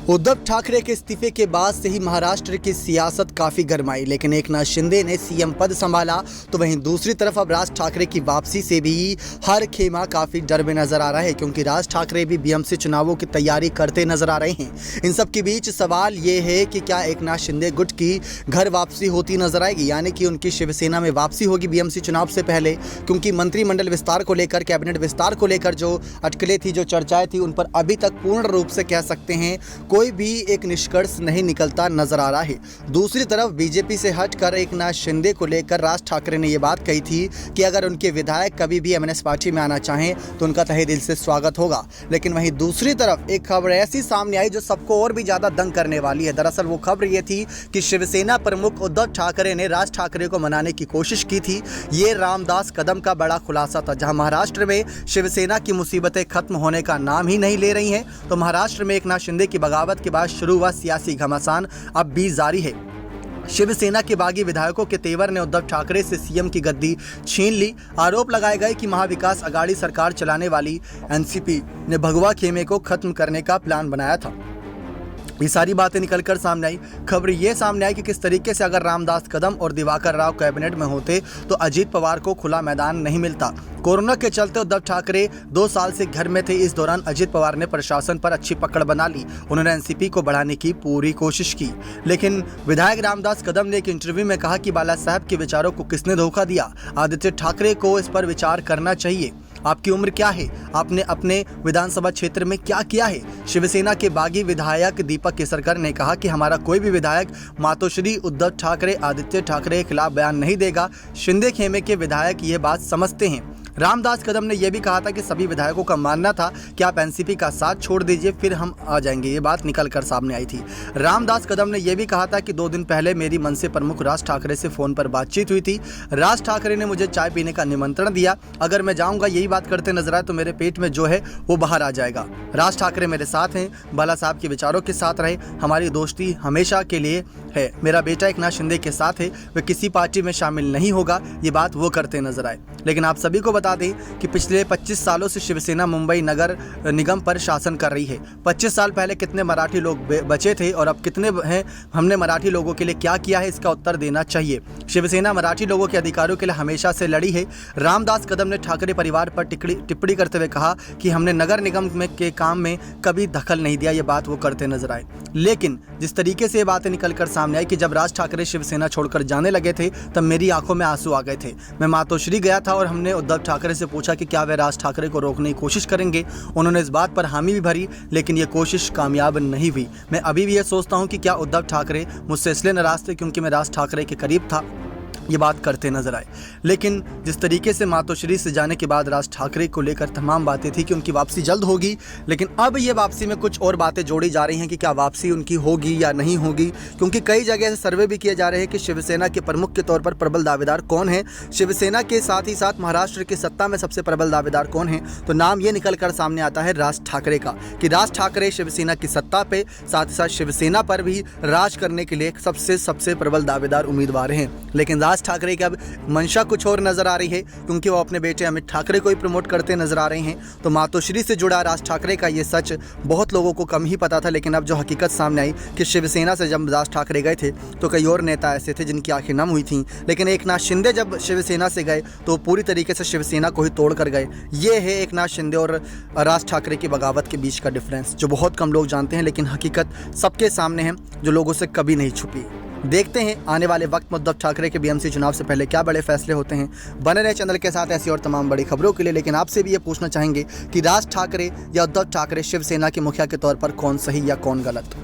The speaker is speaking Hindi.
उद्धव ठाकरे के इस्तीफे के बाद से ही महाराष्ट्र की सियासत काफी गरमाई, लेकिन एकनाथ शिंदे ने सीएम पद संभाला तो वहीं दूसरी तरफ अब राज ठाकरे की वापसी से भी हर खेमा काफी डर में नजर आ रहा है, क्योंकि राज ठाकरे भी बीएमसी चुनावों की तैयारी करते नजर आ रहे हैं। इन सब के बीच सवाल ये है कि क्या एकनाथ शिंदे गुट की घर वापसी होती नजर आएगी, यानी कि उनकी शिवसेना में वापसी होगी बीएमसी चुनाव से पहले, क्योंकि मंत्रिमंडल विस्तार को लेकर, कैबिनेट विस्तार को लेकर जो अटकलें थी, जो चर्चाएं थी, उन पर अभी तक पूर्ण रूप से कह सकते हैं कोई भी एक निष्कर्ष नहीं निकलता नजर आ रहा है। दूसरी तरफ बीजेपी से हटकर एकनाथ शिंदे को लेकर राज ठाकरे ने यह बात कही थी कि अगर उनके विधायक कभी भी एमएनएस पार्टी में आना चाहें तो उनका तहे दिल से स्वागत होगा। लेकिन वहीं दूसरी तरफ एक खबर ऐसी सामने आई जो सबको और भी ज्यादा दंग करने वाली है। दरअसल वो खबर ये थी कि शिवसेना प्रमुख उद्धव ठाकरे ने राज ठाकरे को मनाने की कोशिश की थी। ये रामदास कदम का बड़ा खुलासा था। जहां महाराष्ट्र में शिवसेना की मुसीबतें खत्म होने का नाम ही नहीं ले रही हैं, तो महाराष्ट्र में एकनाथ शिंदे की बगावत के बाद शुरू हुआ सियासी घमासान अब भी जारी है। शिवसेना के बागी विधायकों के तेवर ने उद्धव ठाकरे से सीएम की गद्दी छीन ली। आरोप लगाए गए कि महाविकास अघाड़ी सरकार चलाने वाली एनसीपी ने भगवा खेमे को खत्म करने का प्लान बनाया था। ये सारी बातें निकलकर सामने आई। खबर ये सामने आई कि किस तरीके से अगर रामदास कदम और दिवाकर राव कैबिनेट में होते तो अजीत पवार को खुला मैदान नहीं मिलता। कोरोना के चलते उद्धव ठाकरे 2 साल से घर में थे। इस दौरान अजीत पवार ने प्रशासन पर अच्छी पकड़ बना ली। उन्होंने एनसीपी को बढ़ाने की पूरी कोशिश की, लेकिन विधायक रामदास कदम ने एक इंटरव्यू में कहा कि बाला साहब के विचारों को किसने धोखा दिया। आदित्य ठाकरे को इस पर विचार करना चाहिए। आपकी उम्र क्या है? आपने अपने विधानसभा क्षेत्र में क्या किया है? शिवसेना के बागी विधायक दीपक केसरकर ने कहा कि हमारा कोई भी विधायक मातोश्री उद्धव ठाकरे, आदित्य ठाकरे के खिलाफ बयान नहीं देगा। शिंदे खेमे के विधायक ये बात समझते हैं। रामदास कदम ने यह भी कहा था कि सभी विधायकों का मानना था कि आप एनसीपी का साथ छोड़ दीजिए, फिर हम आ जाएंगे। ये बात निकलकर सामने आई थी। रामदास कदम ने यह भी कहा था कि 2 दिन पहले मेरी मनसे प्रमुख राज ठाकरे से फोन पर बातचीत हुई थी। राज ठाकरे ने मुझे चाय पीने का निमंत्रण दिया। अगर मैं जाऊंगा यही बात करते नजर आए तो मेरे पेट में जो है वो बाहर आ जाएगा। राज ठाकरे मेरे साथ हैं, बाला साहब के विचारों के साथ रहे, हमारी दोस्ती हमेशा के लिए है। मेरा बेटा एकनाथ शिंदे के साथ है, वह किसी पार्टी में शामिल नहीं होगा। ये बात वो करते नजर आए। लेकिन आप सभी को बता दें कि पिछले 25 सालों से शिवसेना मुंबई नगर निगम पर शासन कर रही है। 25 साल पहले कितने मराठी लोग बचे थे और अब कितने हैं? हमने मराठी लोगों के लिए क्या किया है, इसका उत्तर देना चाहिए। शिवसेना मराठी लोगों के अधिकारों के लिए हमेशा से लड़ी है। रामदास कदम ने ठाकरे परिवार पर टिप्पणी करते हुए कहा कि हमने नगर निगम के काम में कभी दखल नहीं दिया। ये बात वो करते नजर आए। लेकिन जिस तरीके से ये बातें निकलकर सामने आई कि जब राज ठाकरे शिवसेना छोड़कर जाने लगे थे तब मेरी आंखों में आंसू आ गए थे। मैं मातोश्री गया था और हमने उद्धव ठाकरे से पूछा कि क्या वे राज ठाकरे को रोकने की कोशिश करेंगे। उन्होंने इस बात पर हामी भी भरी, लेकिन ये कोशिश कामयाब नहीं हुई। मैं अभी भी ये सोचता हूं कि क्या उद्धव ठाकरे मुझसे इसलिए नाराज थे क्योंकि मैं राज ठाकरे के करीब था। ये बात करते नजर आए। लेकिन जिस तरीके से मातोश्री से जाने के बाद राज ठाकरे को लेकर तमाम बातें थी कि उनकी वापसी जल्द होगी, लेकिन अब ये वापसी में कुछ और बातें जोड़ी जा रही हैं कि क्या वापसी उनकी होगी या नहीं होगी, क्योंकि कई जगह से सर्वे भी किए जा रहे हैं कि शिवसेना के प्रमुख के तौर पर प्रबल दावेदार कौन है, शिवसेना के साथ ही साथ महाराष्ट्र की सत्ता में सबसे प्रबल दावेदार कौन है। तो नाम ये निकल कर सामने आता है राज ठाकरे का, कि राज ठाकरे शिवसेना की सत्ता पे, साथ ही साथ शिवसेना पर भी राज करने के लिए सबसे प्रबल दावेदार उम्मीदवार हैं। लेकिन राज ठाकरे की अब मंशा कुछ और नजर आ रही है, क्योंकि वो अपने बेटे अमित ठाकरे को ही प्रमोट करते नजर आ रहे हैं। तो मातोश्री से जुड़ा राज ठाकरे का ये सच बहुत लोगों को कम ही पता था, लेकिन अब जो हकीकत सामने आई कि शिवसेना से जब राज ठाकरे गए थे तो कई और नेता ऐसे थे जिनकी आंखें नम हुई थीं, लेकिन एकनाथ शिंदे जब शिवसेना से गए तो पूरी तरीके से शिवसेना को ही तोड़ कर गए। ये है एकनाथ शिंदे और राज ठाकरे की बगावत के बीच का डिफरेंस, जो बहुत कम लोग जानते हैं, लेकिन हकीकत सबके सामने है, जो लोगों से कभी नहीं छुपी। देखते हैं आने वाले वक्त में उद्धव ठाकरे के बीएमसी चुनाव से पहले क्या बड़े फैसले होते हैं। बने रहे चैनल के साथ ऐसी और तमाम बड़ी खबरों के लिए। लेकिन आपसे भी ये पूछना चाहेंगे कि राज ठाकरे या उद्धव ठाकरे शिवसेना के मुखिया के तौर पर कौन सही या कौन गलत।